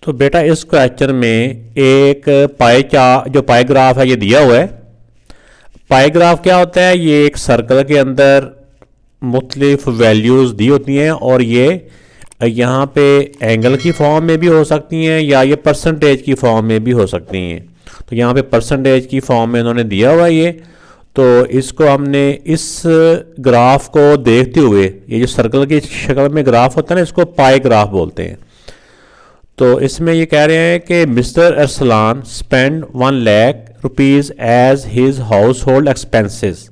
तो बेटा इस क्वेश्चन में एक जो पाई ग्राफ है ये दिया हुआ है। पाई ग्राफ क्या होता है? ये एक सर्कल के अंदर मुख्तलिफ वैल्यूज़ दी होती हैं और ये यहाँ पे एंगल की फॉर्म में भी हो सकती हैं या ये परसेंटेज की फॉर्म में भी हो सकती हैं। तो यहाँ पे परसेंटेज की फॉर्म में इन्होंने दिया हुआ है ये। तो इसको हमने इस ग्राफ को देखते हुए, ये जो सर्कल की शक्ल में ग्राफ होता है ना, इसको पाई ग्राफ बोलते हैं। तो इसमें ये कह रहे हैं कि mister Arsalan spend 1 lakh rupees as his household expenses.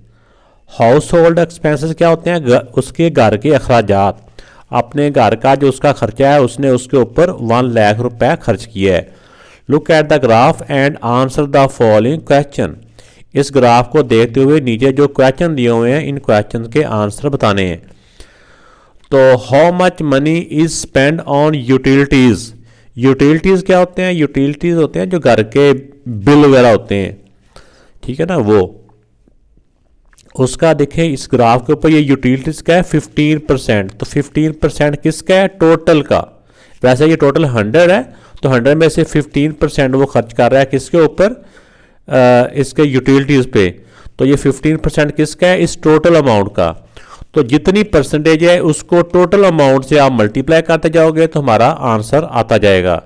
Household expenses क्या होते हैं? उसके घर के अखराजात। अपने घर का जो उसका खर्चा है उसने उसके ऊपर 1 लाख रुपए खर्च किया है। Look at the graph and answer the following question. इस ग्राफ को देखते हुए नीचे जो क्वेश्चन दिए हुए हैं इन क्वेश्चन के आंसर बताने हैं। तो how much money is spend on utilities. Utilities क्या होते हैं? यूटिलिटीज़ होते हैं जो घर के बिल वगैरह होते हैं, ठीक है ना, वो उसका देखें इस ग्राफ के ऊपर ये यूटिलिटीज़ का है 15%। तो 15% किसका है? टोटल का। वैसे ये टोटल 100 है तो 100 में से 15% वो खर्च कर रहा है किसके ऊपर? इसके यूटिलिटीज़ पे। तो ये 15% किसका है? इस टोटल अमाउंट का। तो जितनी परसेंटेज है उसको टोटल अमाउंट से आप मल्टीप्लाई करते जाओगे तो हमारा आंसर आता जाएगा।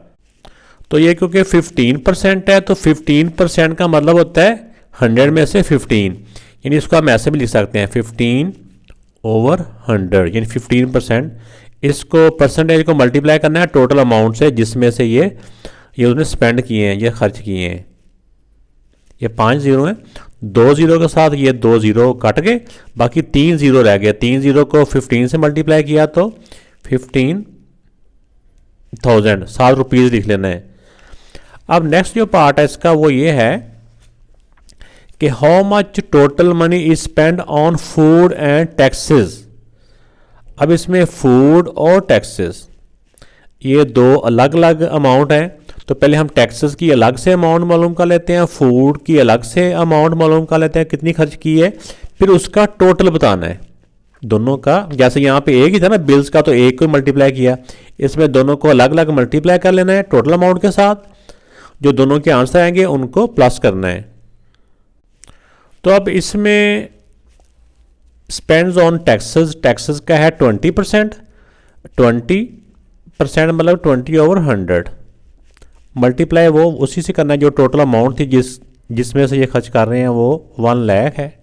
तो ये क्योंकि 15% है तो 15% का मतलब होता है 100 में से 15, यानी इसको हम ऐसे भी लिख सकते हैं 15/100, यानी 15%। इसको परसेंटेज को मल्टीप्लाई करना है टोटल अमाउंट से जिसमें से ये उसने स्पेंड किए हैं, ये खर्च किए हैं। ये 5 जीरो हैं, 2 जीरो के साथ ये 2 जीरो कट गए, बाकी 3 जीरो रह गए। 3 जीरो को 15 से मल्टीप्लाई किया तो 15,000 7 रुपीज़ लिख लेना है। अब नेक्स्ट जो पार्ट है इसका वो ये है कि how much total money is spend on food and taxes. अब इसमें फूड और टैक्सेस ये दो अलग अलग अमाउंट हैं। तो पहले हम टैक्सेस की अलग से अमाउंट मालूम कर लेते हैं, फूड की अलग से अमाउंट मालूम कर लेते हैं कितनी खर्च की है, फिर उसका टोटल बताना है दोनों का। जैसे यहाँ पे एक ही था ना बिल्स का, तो एक को मल्टीप्लाई किया, इसमें दोनों को अलग अलग मल्टीप्लाई कर लेना है टोटल अमाउंट के साथ। जो दोनों के आंसर आएंगे उनको प्लस करना है। तो अब इसमें स्पेंड्स ऑन टैक्सेस, टैक्सेस का है 20%। 20% मतलब 20/100 मल्टीप्लाई वो उसी से करना है जो टोटल अमाउंट थी जिसमें से ये खर्च कर रहे हैं वो 1 लाख है।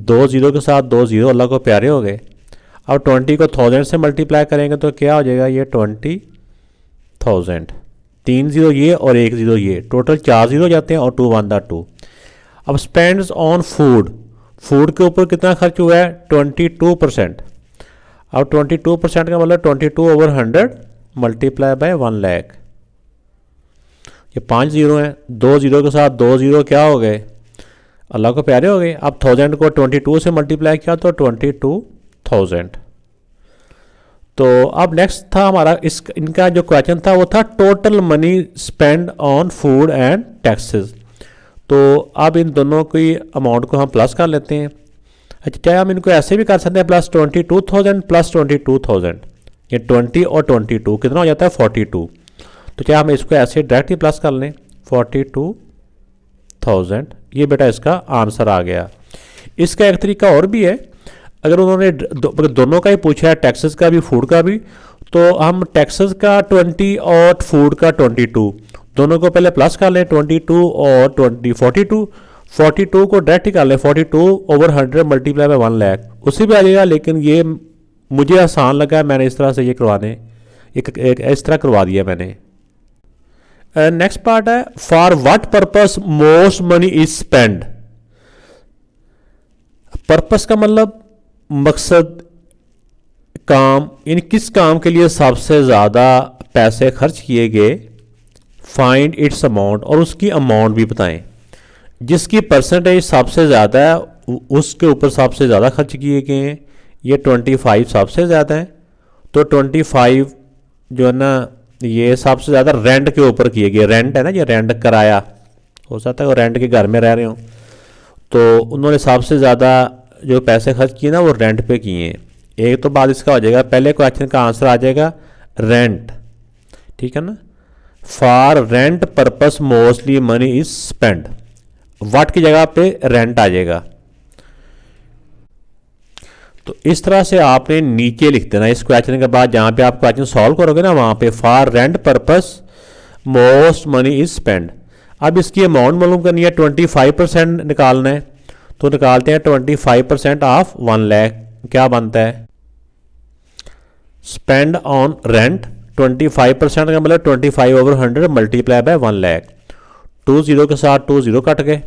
2 जीरो के साथ 2 जीरो अल्लाह को प्यारे हो गए। अब 20 को 1000 से मल्टीप्लाई करेंगे तो क्या हो जाएगा? ये 20,000। 3 जीरो ये और 1 जीरो ये, टोटल 4 जीरो जाते हैं और 2 1 2। अब स्पेंड्स ऑन फूड, फूड के ऊपर कितना खर्च हुआ है? 22%। अब 22% का मतलब 22/100 मल्टीप्लाई बाय 1 लाख। ये 5 जीरो हैं, 2 जीरो के साथ 2 जीरो क्या हो गए? अल्लाह को प्यारे हो गए। अब 1000 को 22 से मल्टीप्लाई किया तो 22,000। तो अब नेक्स्ट था हमारा इनका जो क्वेश्चन था वो था total money spend on food and taxes. तो अब इन दोनों की अमाउंट को हम प्लस कर लेते हैं। अच्छा, चाहे हम इनको ऐसे भी कर सकते हैं प्लस 22,000 प्लस 22,000, ये 20 और 22 कितना हो जाता है? 42। तो क्या हम इसको ऐसे डायरेक्ट ही प्लस कर लें 42,000। ये बेटा इसका आंसर आ गया। इसका एक तरीका और भी है, अगर उन्होंने दोनों का ही पूछा है, टैक्सेस का भी फूड का भी, तो हम टैक्सेस का 20 और फूड का 22 दोनों को पहले प्लस कर लें। 22 और 20 42 को डायरेक्ट ही कर लें 42/100 मल्टीप्लाई बाय 1 लाख, उसी भी आ जाएगा। लेकिन ये मुझे आसान लगा, मैंने इस तरह से ये करवाने इस तरह करवा दिया मैंने। नेक्स्ट पार्ट है for what purpose most money is spend. Purpose का मतलब मकसद, काम, यानी किस काम के लिए सबसे ज़्यादा पैसे खर्च किए गए। फाइंड इट्स अमाउंट, और उसकी अमाउंट भी बताएं। जिसकी परसेंटेज सबसे ज़्यादा है उसके ऊपर सबसे ज़्यादा खर्च किए गए हैं। ये 25 सबसे ज़्यादा है, तो 25 जो है ना ये सबसे ज़्यादा रेंट के ऊपर किए गए। रेंट है ना, ये रेंट किराया, हो सकता है वो रेंट के घर में रह रहे हो, तो उन्होंने सबसे ज़्यादा जो पैसे खर्च किए ना वो रेंट पे किए हैं। एक तो बाद इसका हो जाएगा, पहले क्वेश्चन का आंसर आ जाएगा रेंट, ठीक है ना। For rent purpose mostly money is spend, what की जगह पे रेंट आ जाएगा। तो इस तरह से आपने नीचे लिख देना इस क्वेश्चन के बाद, जहां पे आप क्वेश्चन सॉल्व करोगे ना वहां पे for rent purpose most money is spend. अब इसकी अमाउंट मालूम करनी है, 25% निकालना है, तो निकालते हैं 25% ऑफ 1 लाख, क्या बनता है स्पेंड ऑन रेंट, 25% का मतलब 25/100 मल्टीप्लाई बाय 1 लाख। 20 के साथ 20 कट गए,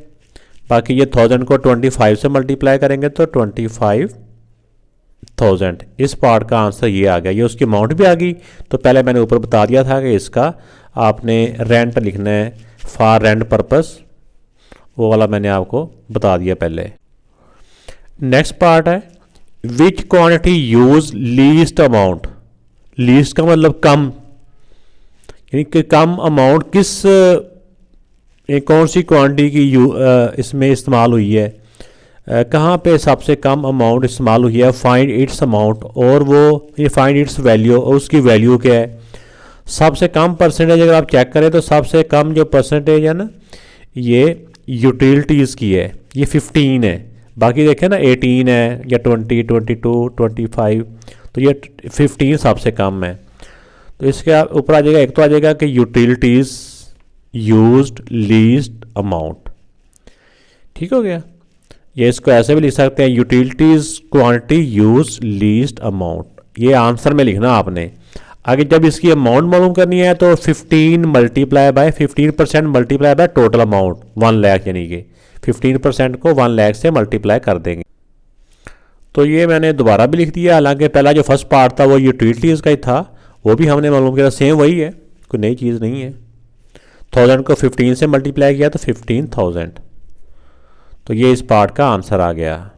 बाकी ये 1000 को 25 से मल्टीप्लाई करेंगे तो 25,000। इस पार्ट का आंसर ये आ गया, ये उसकी अमाउंट भी आ गई। तो पहले मैंने ऊपर बता दिया था कि इसका आपने रेंट लिखना है फॉर रेंट पर्पस, वो वाला मैंने आपको बता दिया पहले। नेक्स्ट पार्ट है विच quantity use least amount. Least का मतलब कम, यानी कि कम अमाउंट किस कौन सी क्वांटिटी की इसमें इस्तेमाल हुई है, कहाँ पे सबसे कम अमाउंट इस्तेमाल हुई है, फाइंड इट्स अमाउंट, और वो ये फाइंड इट्स वैल्यू, और उसकी वैल्यू क्या है। सबसे कम परसेंटेज अगर आप चेक करें तो सबसे कम जो परसेंटेज है ना ये यूटिलिटीज़ की है, ये 15 है। बाकी देखें ना 18 है या 20, 22, 25, तो ये 15 सबसे कम है। तो इसके ऊपर आ जाएगा, एक तो आ जाएगा कि यूटिलिटीज़ यूज्ड लीस्ट अमाउंट, ठीक हो गया। ये इसको ऐसे भी लिख सकते हैं utilities quantity use least amount, ये आंसर में लिखना आपने। आगे जब इसकी अमाउंट मालूम करनी है तो 15 multiply by 15% multiply by total amount 1 lakh, यानी कि 15% को 1 लाख से मल्टीप्लाई कर देंगे। तो ये मैंने दोबारा भी लिख दिया, हालांकि पहला जो फर्स्ट पार्ट था वो यूटिलिटीज़ का ही था, वो भी हमने मालूम किया, सेम वही है, कोई नई चीज़ नहीं है। 1000 को 15 से मल्टीप्लाई किया तो 15,000। तो ये इस पार्ट का आंसर आ गया।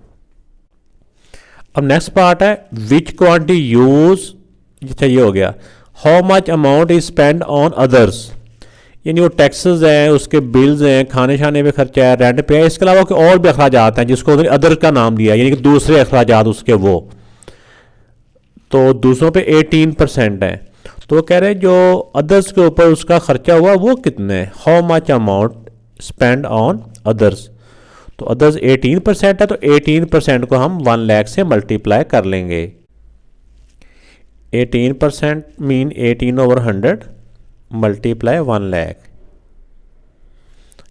अब नेक्स्ट पार्ट है विच क्वांटिटी यूज, ये हो गया। How much amount is spend on others, यानी वो टैक्सेस हैं, उसके बिल्स हैं, खाने शाने पे खर्चा है, रेंट पे है, इसके अलावा कोई और भी अखराजात हैं जिसको अदर का नाम दिया, यानी कि दूसरे अखराजात उसके, वो तो दूसरों पे 18% है। तो वो कह रहे हैं जो अदर्स के ऊपर उसका खर्चा हुआ वो कितने, how much amount spend on others. तो अदर्स 18% है, तो 18% को हम 1 लाख से मल्टीप्लाई कर लेंगे। 18% मीन 18/100 मल्टीप्लाई 1 लाख।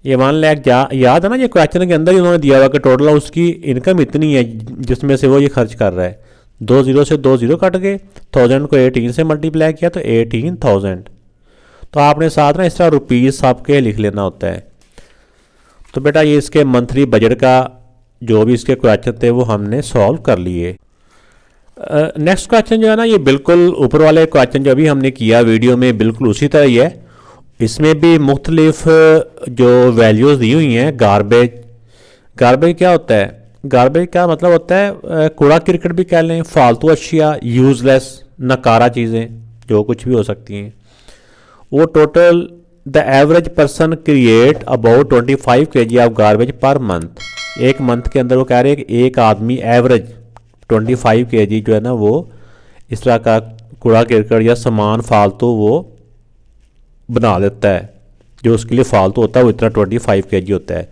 ये 1 लाख याद है ना, ये क्वेश्चन के अंदर ही उन्होंने दिया हुआ कि टोटल उसकी इनकम इतनी है जिसमें से वो ये खर्च कर रहा है। 2 0 से 2 0 कट गए, 1000 को 18 से मल्टीप्लाई किया तो 18,000। तो आपने साथ ना इस तरह रुपीज़ सबके लिख लेना होता है। तो बेटा ये इसके मंथली बजट का जो भी इसके क्वेश्चन थे वो हमने सॉल्व कर लिए। नेक्स्ट क्वेश्चन जो है ना ये बिल्कुल ऊपर वाले क्वेश्चन जो अभी हमने किया वीडियो में बिल्कुल उसी तरह ही है। इसमें भी मुख्तलिफ जो वैल्यूज़ दी हुई हैं। गार्बेज क्या होता है, गार्बेज का मतलब होता है कूड़ा क्रिकेट भी कह लें, फालतू अशिया, यूजलेस नकारा चीज़ें जो कुछ भी हो सकती हैं। वो total the average person create about 25 kg of garbage per month. एक मंथ के अंदर वो कह रहे हैं कि एक आदमी एवरेज 25 kg जो है ना वो इस तरह का कूड़ा करकट या सामान फालतू वो बना देता है, जो उसके लिए फालतू होता है वो इतना 25 kg होता है।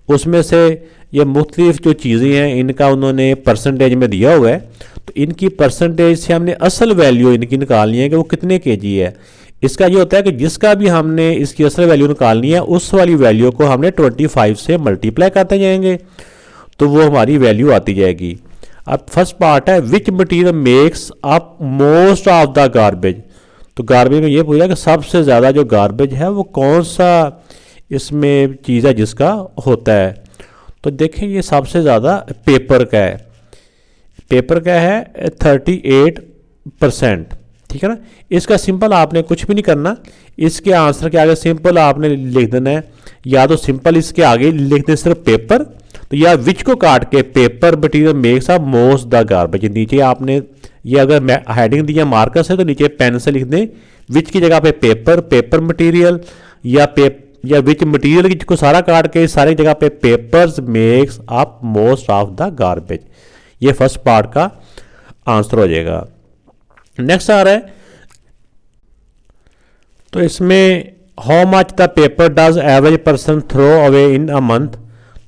उसमें से ये मुख्तलिफ जो चीज़ें हैं इनका उन्होंने परसेंटेज में दिया हुआ है, तो इनकी परसेंटेज से हमने असल वैल्यू इनकी निकालनी है कि वो कितने kg है। इसका ये होता है कि जिसका भी हमने इसकी असल वैल्यू निकालनी है उस वाली वैल्यू को हमने 25 से मल्टीप्लाई करते जाएंगे तो वो हमारी वैल्यू आती जाएगी। अब फर्स्ट पार्ट है विच material makes up most of the garbage. तो गार्बेज में ये पूछा कि सबसे ज़्यादा जो गार्बेज है वो कौन सा इसमें चीज़ है जिसका होता है। तो देखें ये सबसे ज़्यादा पेपर का है, पेपर का है 38%, ठीक है ना। इसका सिंपल आपने कुछ भी नहीं करना, इसके आंसर के आगे सिंपल आपने लिख देना है, या तो सिंपल इसके आगे लिख दें सिर्फ पेपर, तो या विच को काट के paper material makes up most the garbage. नीचे आपने ये अगर हेडिंग दिया मार्कर से तो नीचे पेन से लिख दें विच की जगह पे पेपर मटीरियल, या विच मटीरियल को सारा काट के सारी जगह पे papers makes up most of the garbage. ये फर्स्ट पार्ट का आंसर हो जाएगा। नेक्स्ट आ रहा है तो इसमें how much the paper does average person throw away in a month,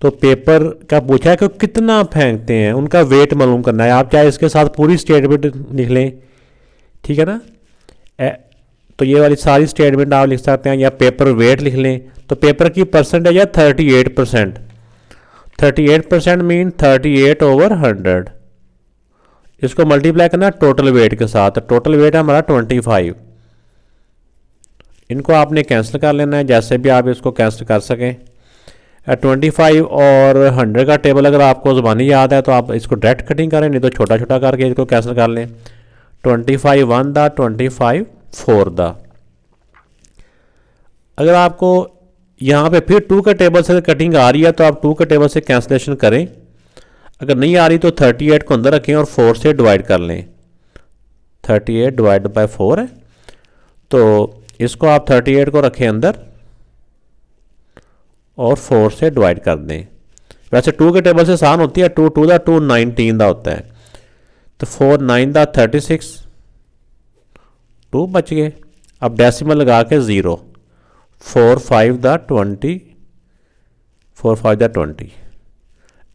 तो पेपर का पूछा है कि कितना फेंकते हैं, उनका वेट मालूम करना है। आप चाहे इसके साथ पूरी स्टेटमेंट लिख लें, ठीक है ना। तो ये वाली सारी स्टेटमेंट आप लिख सकते हैं, या पेपर वेट लिख लें। तो पेपर की परसेंटेज है 38%। 38% मीन 38/100। इसको मल्टीप्लाई करना टोटल वेट के साथ। टोटल वेट है हमारा 25। इनको आपने कैंसिल कर लेना है, जैसे भी आप इसको कैंसिल कर सकें। 25 और 100 का टेबल अगर आपको ज़बानी याद है तो आप इसको डायरेक्ट कटिंग करें, नहीं तो छोटा छोटा करके इसको कैंसिल कर लें। 25 1 दा, 25 4 दा। अगर आपको यहाँ पे फिर 2 के टेबल से कटिंग आ रही है तो आप 2 के टेबल से कैंसिलेशन करें। अगर नहीं आ रही तो 38 को अंदर रखें और 4 से डिवाइड कर लें। 38 डिवाइड बाय 4 है, तो इसको आप 38 को रखें अंदर और 4 से डिवाइड कर दें। वैसे 2 के टेबल से आसान होती है। 2 2 दा 2 19 दा होता है, तो 4 9 दा 36, 2 बच गए। अब डेसिमल लगा के 0, 4 5 दा 20, 4 5 दा 20,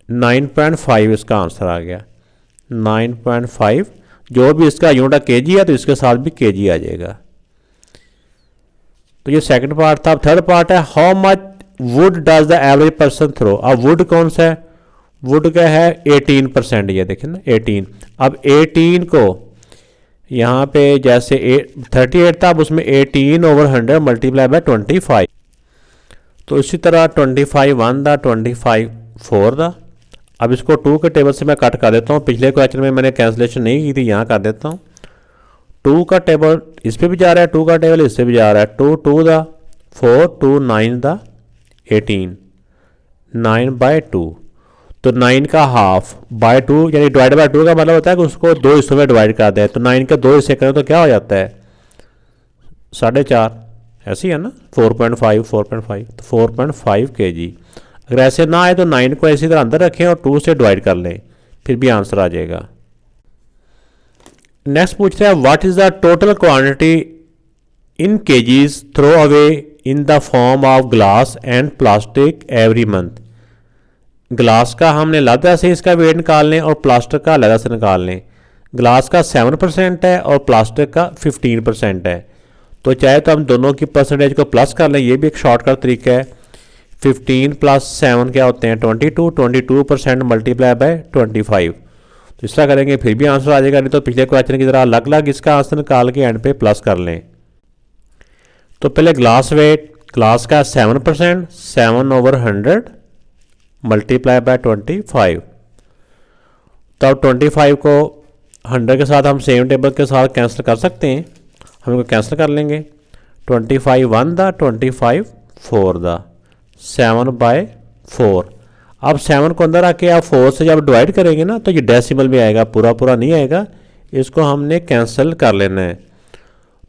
9.5 इसका आंसर आ गया। 9.5 जो भी इसका यूनिट केजी है तो इसके साथ भी केजी आ जाएगा। तो ये सेकंड पार्ट था। अब थर्ड पार्ट है how much wood does the average person throw. अब वुड कौन सा है, वुड का है 18%। ये देखें ना 18। अब 18 को यहाँ पे जैसे 38 था, अब उसमें 18/100 मल्टीप्लाई बाय 25। तो इसी तरह 25 1 दा, 25 4 दा। अब इसको 2 के टेबल से मैं कट कर देता हूँ। पिछले क्वेश्चन में मैंने कैंसिलेशन नहीं की थी, यहाँ कर देता हूँ। 2 का टेबल इस पर भी जा रहा है, 2 का टेबल इससे भी जा रहा है। 2 2 दा 4, 2 9 दा 18, 9/2। तो 9 का हाफ बाय 2 यानी डिवाइड बाय 2 का मतलब होता है कि उसको 2 हिस्सों में डिवाइड कर दें। तो 9 के 2 हिस्से करें तो क्या हो जाता है 4.5। ऐसे ही है ना, 4.5 4.5, तो 4.5 kg। अगर ऐसे ना आए तो 9 को इसी तरह अंदर रखें और 2 से डिवाइड कर लें, फिर भी आंसर आ जाएगा। नेक्स्ट पूछते हैं what is the total quantity in kgs throw away in the form of glass and plastic every month. Glass का हमने अलग से इसका वेट निकाल लें और प्लास्टिक का अलग से निकाल लें। ग्लास का 7% है और प्लास्टिक का 15% है। तो चाहे तो हम दोनों की परसेंटेज को प्लस कर लें, ये भी एक शॉर्टकट तरीका है। 15 + 7 क्या होते हैं 22, 22% मल्टीप्लाई बाय 25। तो इस तरह करेंगे फिर भी आंसर आ जाएगा, नहीं तो पिछले क्वेश्चन की तरह अलग अलग इसका आंसर निकाल के एंड पे प्लस कर लें। तो पहले ग्लास वेट, ग्लास का 7%, 7/100 मल्टीप्लाई बाय 25। तो अब 25 को 100 के साथ हम सेम टेबल के साथ कैंसिल कर सकते हैं। हम इनको कैंसिल कर लेंगे। 25 1 दा, 25 4 दा, 7/4। अब 7 को अंदर आके आप 4 से जब डिवाइड करेंगे ना तो ये डेसिमल में आएगा, पूरा पूरा नहीं आएगा। इसको हमने कैंसिल कर लेना है।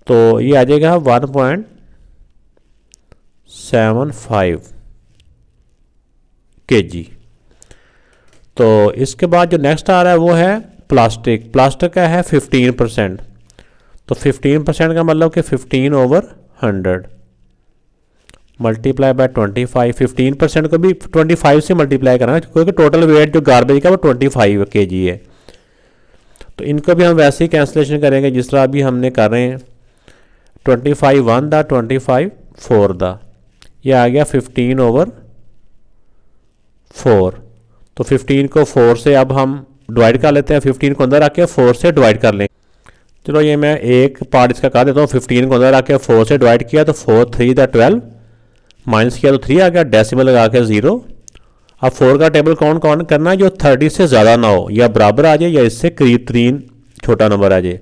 तो ये आ जाएगा 1.75 kg। तो इसके बाद जो नेक्स्ट आ रहा है वो है प्लास्टिक। प्लास्टिक का है 15%। तो 15% का मतलब कि 15/100 मल्टीप्लाई बाय 25। 15% को भी 25 से मल्टीप्लाई करना है क्योंकि टोटल वेट जो गार्बेज का वो 25 kg है। तो इनको भी हम वैसे ही कैंसिलेशन करेंगे जिस तरह अभी हमने कर रहे हैं। 25 1 दा, 25 4 दा, ये आ गया 15/4। तो 15 को 4 से अब हम डिवाइड कर लेते हैं। 15 को अंदर आके 4 से डिवाइड कर लें। चलो ये मैं एक पार्ट इसका कर देता हूँ। 15 को अंदर आके 4 से डिवाइड किया तो 4 3 दा 12, माइनस किया तो 3 आ गया, डेसिमल लगा के 0। अब 4 का टेबल कौन कौन करना है जो 30 से ज़्यादा ना हो, या बराबर आ जाए या इससे करीब तरीन छोटा नंबर आ जाए।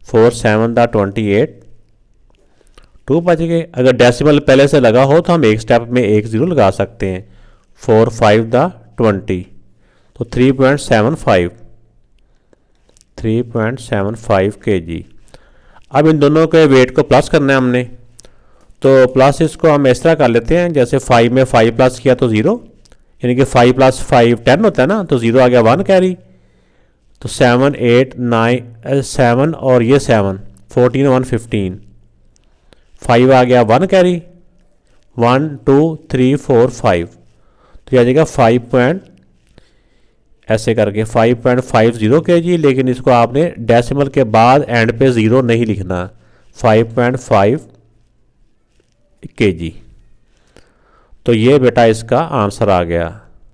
4 7 दा 28, 2 बच गए। अगर डेसिमल पहले से लगा हो तो हम एक स्टेप में 1 0 लगा सकते हैं। 4 5 दा 20, तो 3.75 kg। अब इन दोनों के वेट को प्लस करना है हमने, तो प्लस इसको हम इस तरह कर लेते हैं जैसे 5 में 5 प्लस किया तो 0, यानी कि 5 + 5 10 होता है ना, तो 0 आ गया 1 कैरी। तो 7 8 9 7 और ये 7 14 1 15, 5 आ गया 1 कैरी, 1 2 3 4 5, तो आ जाएगा 5 ऐसे करके 5.50 kg, लेकिन इसको आपने डेसिमल के बाद एंड पे 0 नहीं लिखना, 5.5 kg। तो ये बेटा इसका आंसर आ गया।